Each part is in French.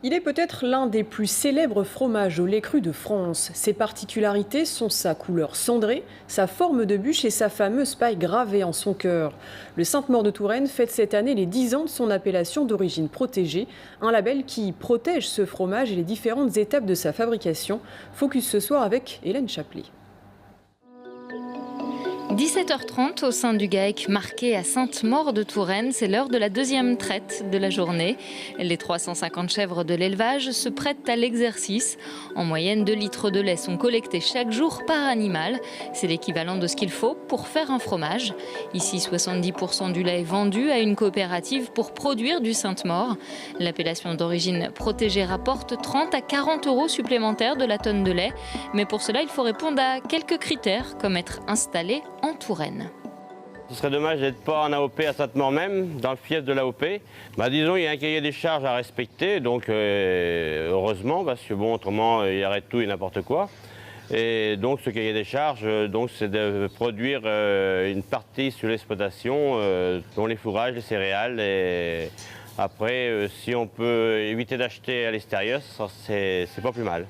Il est peut-être l'un des plus célèbres fromages au lait cru de France. Ses particularités sont sa couleur cendrée, sa forme de bûche et sa fameuse paille gravée en son cœur. Le Sainte-Maure de Touraine fête cette année les 10 ans de son appellation d'origine protégée, un label qui protège ce fromage et les différentes étapes de sa fabrication. Focus ce soir avec Hélène Chaplet. 17h30 au sein du GAEC marqué à Sainte-Maure de Touraine, c'est l'heure de la deuxième traite de la journée. Les 350 chèvres de l'élevage se prêtent à l'exercice. En moyenne, 2 litres de lait sont collectés chaque jour par animal. C'est l'équivalent de ce qu'il faut pour faire un fromage. Ici, 70% du lait est vendu à une coopérative pour produire du Sainte-Maure. L'appellation d'origine protégée rapporte 30 à 40 euros supplémentaires de la tonne de lait. Mais pour cela, il faut répondre à quelques critères, comme être installé en Touraine. Ce serait dommage d'être pas en AOP à Sainte-Maure même, dans le fief de l'AOP. Disons, il y a un cahier des charges à respecter, donc heureusement, parce que bon, autrement, il arrête tout et n'importe quoi. Et donc ce cahier des charges, c'est de produire une partie sur l'exploitation, dont les fourrages, les céréales. Et après, si on peut éviter d'acheter à l'extérieur, c'est pas plus mal.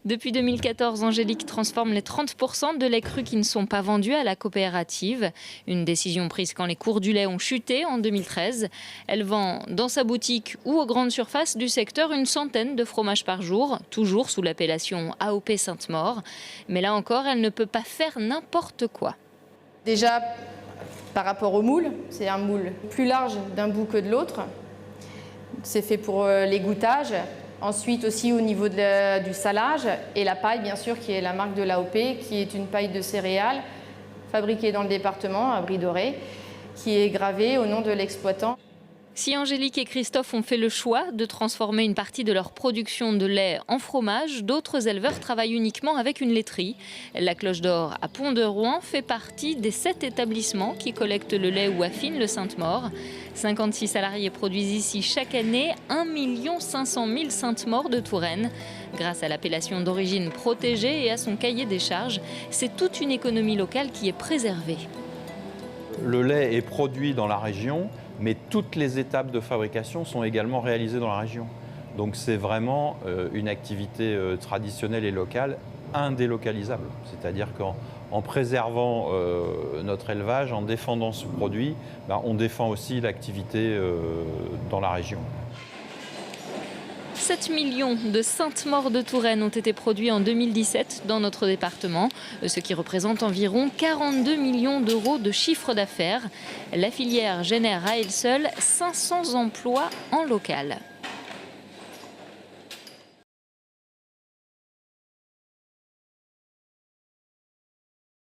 Depuis 2014, Angélique transforme les 30% de lait cru qui ne sont pas vendus à la coopérative. Une décision prise quand les cours du lait ont chuté en 2013. Elle vend dans sa boutique ou aux grandes surfaces du secteur une centaine de fromages par jour, toujours sous l'appellation AOP Sainte-Maure. Mais là encore, elle ne peut pas faire n'importe quoi. Déjà, par rapport au moule, c'est un moule plus large d'un bout que de l'autre. C'est fait pour les goûtages. Ensuite aussi au niveau du salage et la paille bien sûr qui est la marque de l'AOP, qui est une paille de céréales fabriquée dans le département à Brie-Dorée, qui est gravée au nom de l'exploitant. Si Angélique et Christophe ont fait le choix de transformer une partie de leur production de lait en fromage, d'autres éleveurs travaillent uniquement avec une laiterie. La Cloche d'Or à Pont-de-Rouen fait partie des 7 établissements qui collectent le lait ou affinent le Sainte-Maure. 56 salariés produisent ici chaque année 1 500 000 Sainte-Maure de Touraine. Grâce à l'appellation d'origine protégée et à son cahier des charges, c'est toute une économie locale qui est préservée. Le lait est produit dans la région, mais toutes les étapes de fabrication sont également réalisées dans la région. Donc c'est vraiment une activité traditionnelle et locale indélocalisable. C'est-à-dire qu'en préservant notre élevage, en défendant ce produit, on défend aussi l'activité dans la région. 7 millions de Sainte-Maure de Touraine ont été produits en 2017 dans notre département, ce qui représente environ 42 millions d'euros de chiffre d'affaires. La filière génère à elle seule 500 emplois en local.